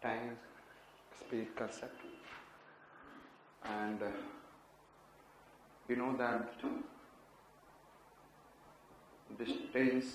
time speed concept, and you know that distance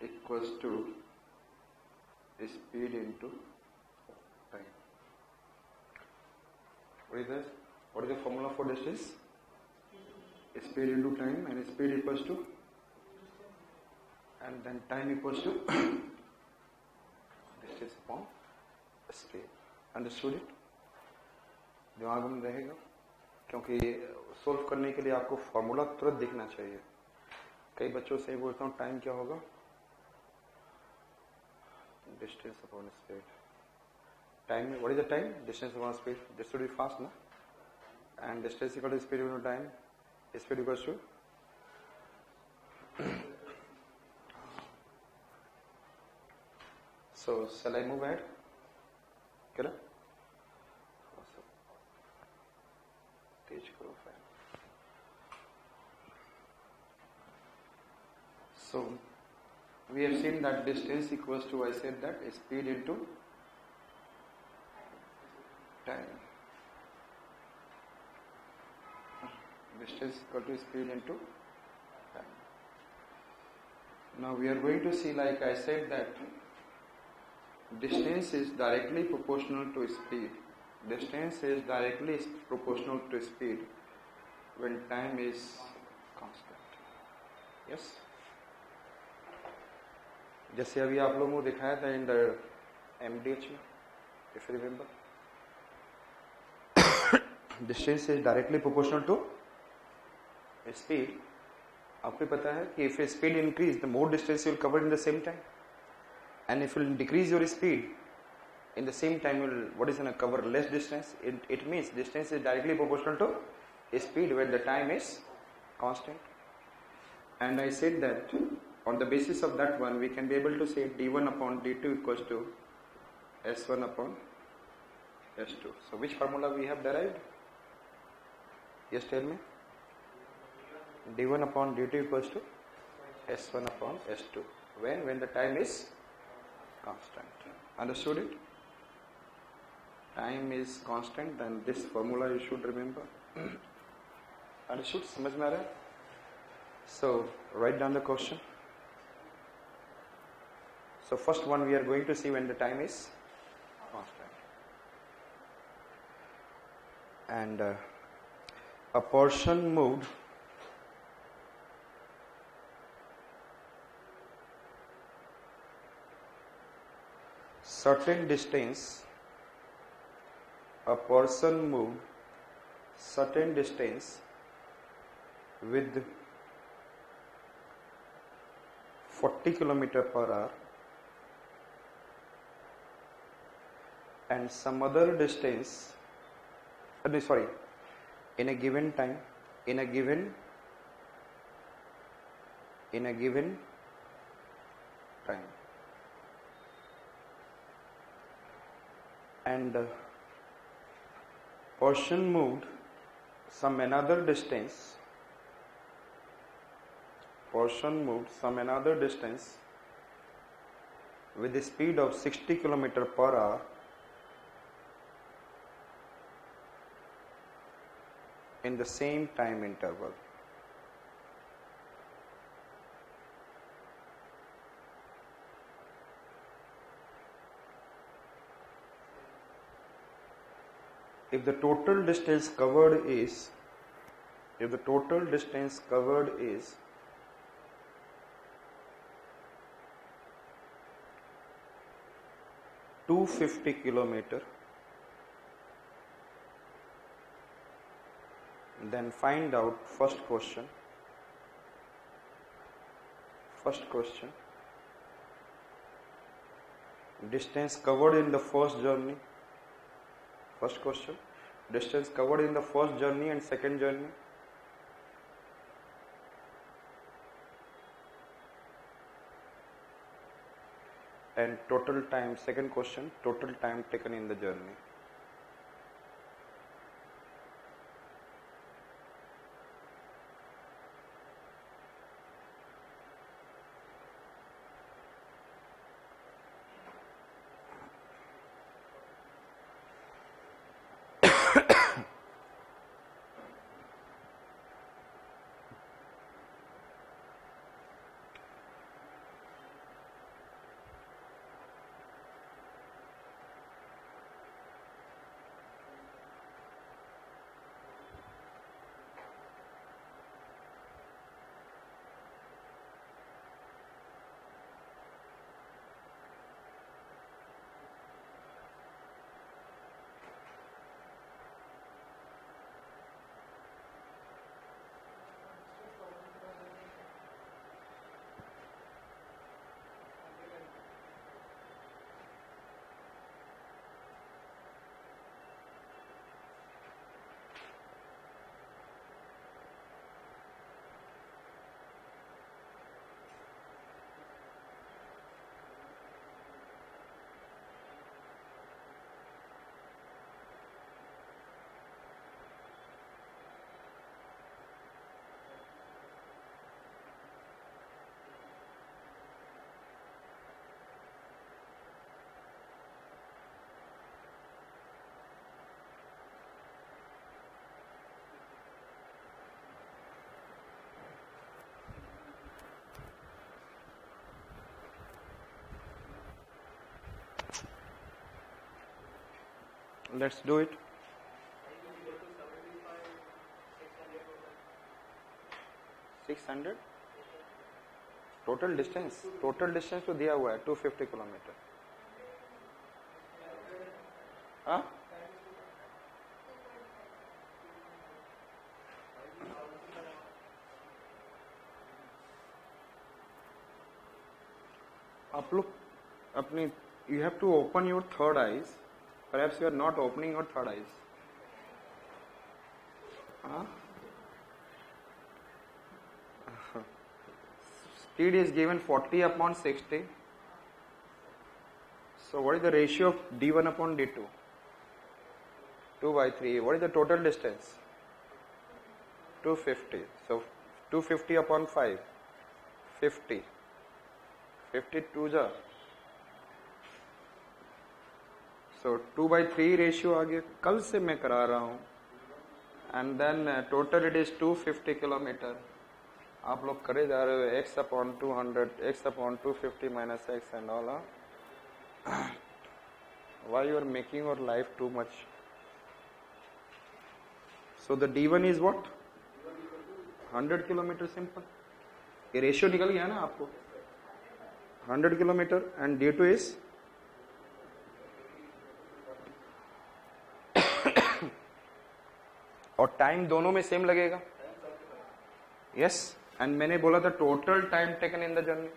equals to speed into time. What is this? What is the formula for distance? Speed into time, and speed equals to, and then time equals to distance upon speed. Understood it? दिमाग में रहेगा, क्योंकि solve करने के लिए आपको formula तुरंत दिखना चाहिए. कई बच्चों से बोलता हूँ टाइम क्या होगा, distance upon speed. Time what is the time? Distance upon speed. This should be fast ना, and distance equal to speed into time. Speed equals to so shall I move ahead? Correct? तेज करो fan. So we have seen that distance equals to, I said that, speed into time. Distance equal to speed into time. Now we are going to see, like I said, that distance is directly proportional to speed. Distance is directly proportional to speed when time is constant. Yes? जैसे अभी आप लोगों को दिखाया था in the MDH में, if you remember, distance is directly proportional to speed. आपको पता है कि if speed increase, the more distance you will cover in the same time, and if you decrease your speed in the same time, you will what is going to cover less distance. It means distance is directly proportional to speed when the time is constant. And I said that on the basis of that one, we can be able to say d1 upon d2 equals to s1 upon s2. So which formula we have derived? Yes, tell me. d1 upon d2 equals to s1 upon s2. When the time is constant. Understood it? Time is constant, then this formula you should remember. Understood? समझ में आ रहा है? So write down the question. So first one we are going to see when the time is constant. And a person moved certain distance. A person moved certain distance with 40 km per hour, and some other distance, in a given time, in a given time, and person moved some another distance with a speed of 60 km per hour in the same time interval. If the total distance covered is 250 km, then find out first question. Distance covered in the first journey. First question. Distance covered in the first journey and second journey. And total time, second question, total time taken in the journey. Let's do it. 600 total distance तो दिया हुआ है 250 kilometre. हाँ, आप लोग अपनी you have to open your third eyes. Perhaps you are not opening your third eyes. Huh? Speed is given 40 upon 60. So what is the ratio of d1 upon d2? 2/3. What is the total distance? 250. So 250 upon 5. 50. 52 जा. So 2/3 ratio आगे कल से मैं करा रहा हूँ. And then total it is 250 kilometre. आप लोग करे जा रहे हो x upon 200, x upon 250 minus x and all. Why you are making your life too much? So the d1 is what? 100 kilometre. Simple. ये रेशियो निकल गया ना आपको. 100 किलोमीटर and d2 is और टाइम दोनों में सेम लगेगा. यस. एंड मैंने बोला था total time taken in the journey.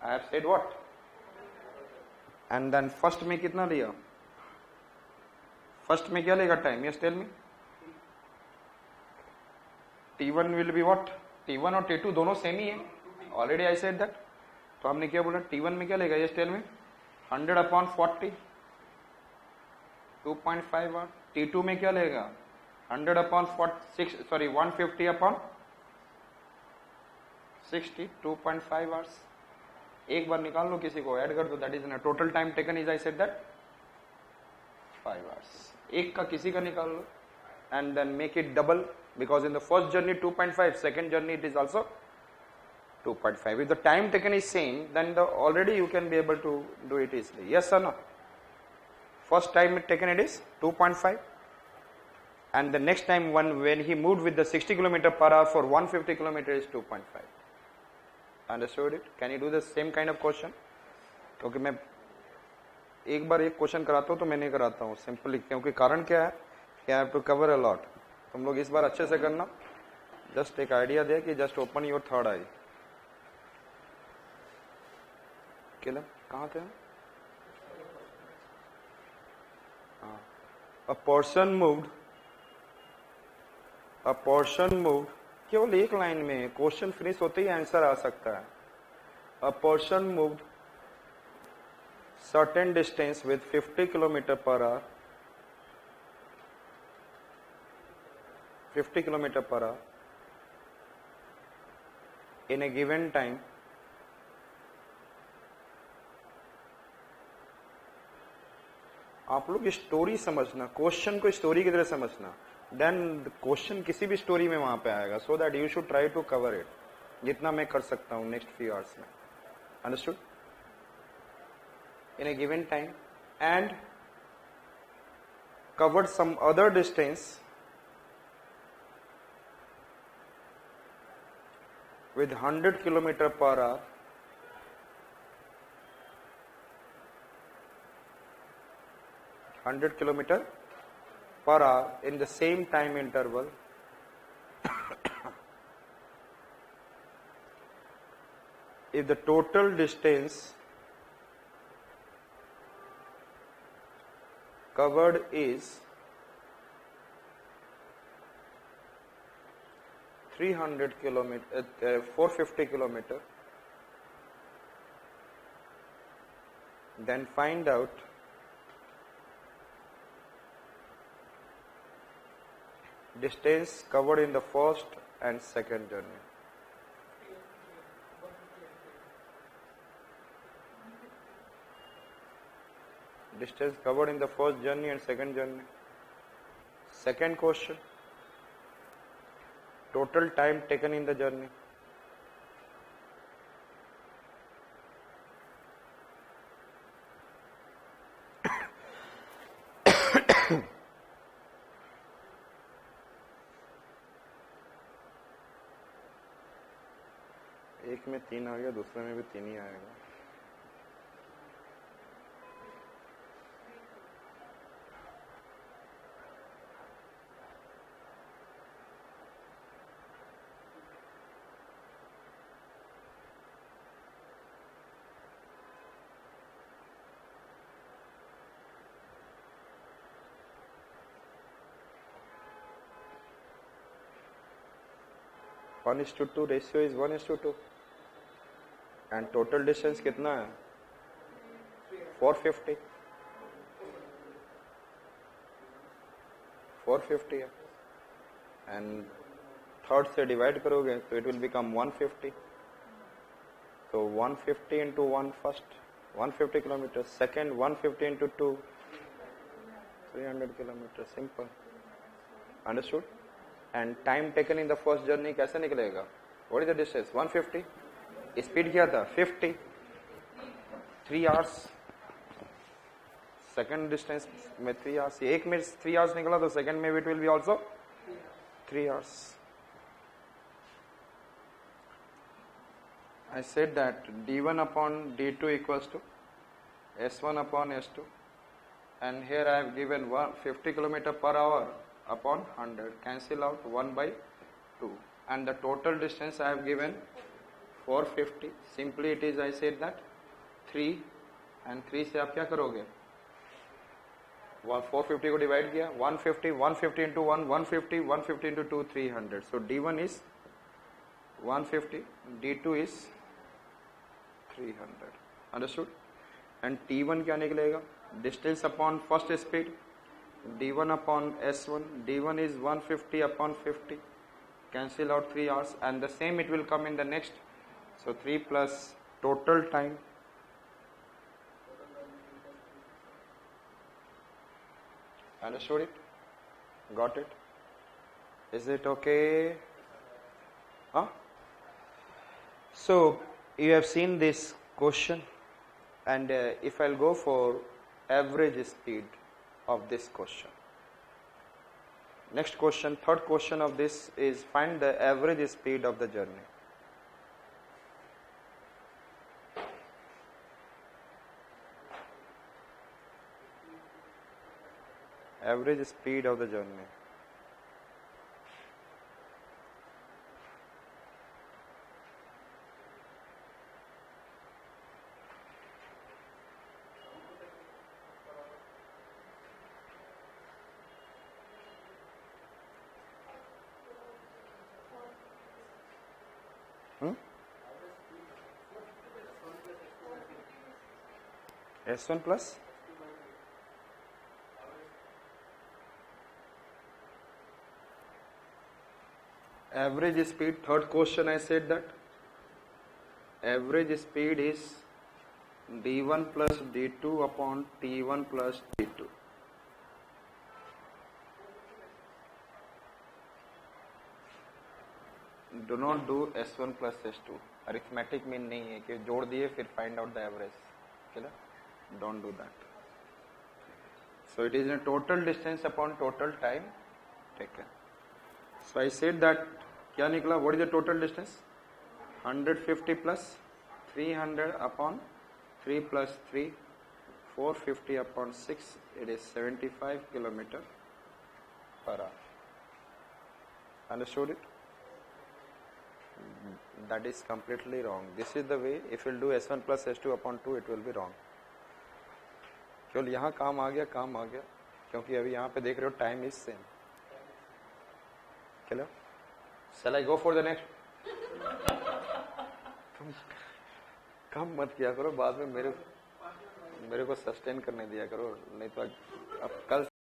I have said what. And then first में कितना लिया? फर्स्ट में क्या लेगा time? Yes tell me. T1 will be what? T1 और T2 दोनों सेम ही है. Already I said that. तो हमने क्या बोला? T1 में क्या लेगा? Yes tell me. 100 upon 40, 2.5 hour. T2 में क्या लेगा? 100 अपॉन 150 अपॉन 60, 2.5 आवर्स. एक बार निकाल लो, किसी को ऐड कर दो. दैट इज ना total time taken is I said that 5 hours. एक का किसी का निकाल लो and then make it double because in the first journey 2.5, second journey it is also 2.5. If the time taken is same, then already you can be able to do it easily. Yes or no? First time taken it is 2.5 and the next time when he moved with the 60 km per hour for 150 km is 2.5. Understood it? Can you do the same kind of question? क्योंकि मैं एक बार एक question कराता हूँ तो मैं नहीं कराता हूँ सिंपली, क्योंकि कारण क्या है कि I have to cover a lot. तुम लोग इस बार अच्छे से करना. जस्ट एक आइडिया दे कि जस्ट ओपन योर थर्ड आई. किला कहाँ थे? अ पर्सन मूव्ड केवल एक लाइन में. क्वेश्चन फिनिश होते ही आंसर आ सकता है. A person moved certain distance with 50 km per hour, 50 km per hour in a given time आप लोग स्टोरी समझना, क्वेश्चन को स्टोरी की तरह समझना. देन क्वेश्चन किसी भी स्टोरी में वहां पे आएगा. So that you should try to cover it जितना मैं कर सकता हूं नेक्स्ट फ्यू आवर्स में. Understood? In a given time and covered some other distance with 100 km per hour, 100 km per hour in the same time interval. If the total distance covered is 300 km, 450 km, then find out distance covered in the first and second journey. Distance covered in the first journey and second journey. Second question, total time taken in the journey. एक में 3 आ गया, दूसरे में भी 3 ही आएगा। One is to two, ratio is 1:2 and total distance कितना है 450 है एंड थर्ड से डिवाइड करोगे तो इट विल बिकम 150। तो 150 into 1 first 150 kilometre, second 150 into 2 300 kilometre, simple, understood. And time taken in the first journey कैसे निकलेगा, what is the distance 150, speed क्या था 50, 3 आवर्स, सेकेंड डिस्टेंस में 3 आवर्स, एक में 3 आवर्स निकला तो सेकेंड में it will be also 3 hours. I said that d1 upon d2 equals to s1 upon s2, and here I have given 50 km per hour upon 100, cancel out 1 by 2, and the total distance I have given 450, simply it is, I said that 3 and 3 से आप क्या करोगे 450 को divide किया 150 150 into 1 150 150 into 2 300, so d1 is 150, d2 is 300, understood। and t1 क्या निकलेगा, distance upon first speed, d1 upon s1, d1 is 150 upon 50, cancel out 3 hours, and the same it will come in the next, so 3 plus total time, understood it, got it, is it okay? Huh? So you have seen this question, and if I'll go for average speed of this question, next question, third question of this is find the average speed of the journey. Average speed of the journey. S1 plus average speed, third question I said that average speed is d1 plus d2 upon t1 plus t2. Do not do s1 plus s2, arithmetic mean नहीं है कि जोड़ दिए फिर find out the average, clear, don't do that. So it is a total distance upon total time taken. So I said that क्या निकला, what is the total distance 150 plus 300 upon 3 plus 3 450 upon 6, it is 75 km per hour, understood it? That is completely wrong. This is the way, if you will do s1 plus s2 upon 2 it will be wrong. केवल यहाँ काम आ गया क्योंकि अभी यहाँ पे देख रहे हो टाइम इज सेम, चलो shall I go for the next? तुम कम मत किया करो, बाद में मेरे को सस्टेन करने दिया करो, नहीं तो अब कल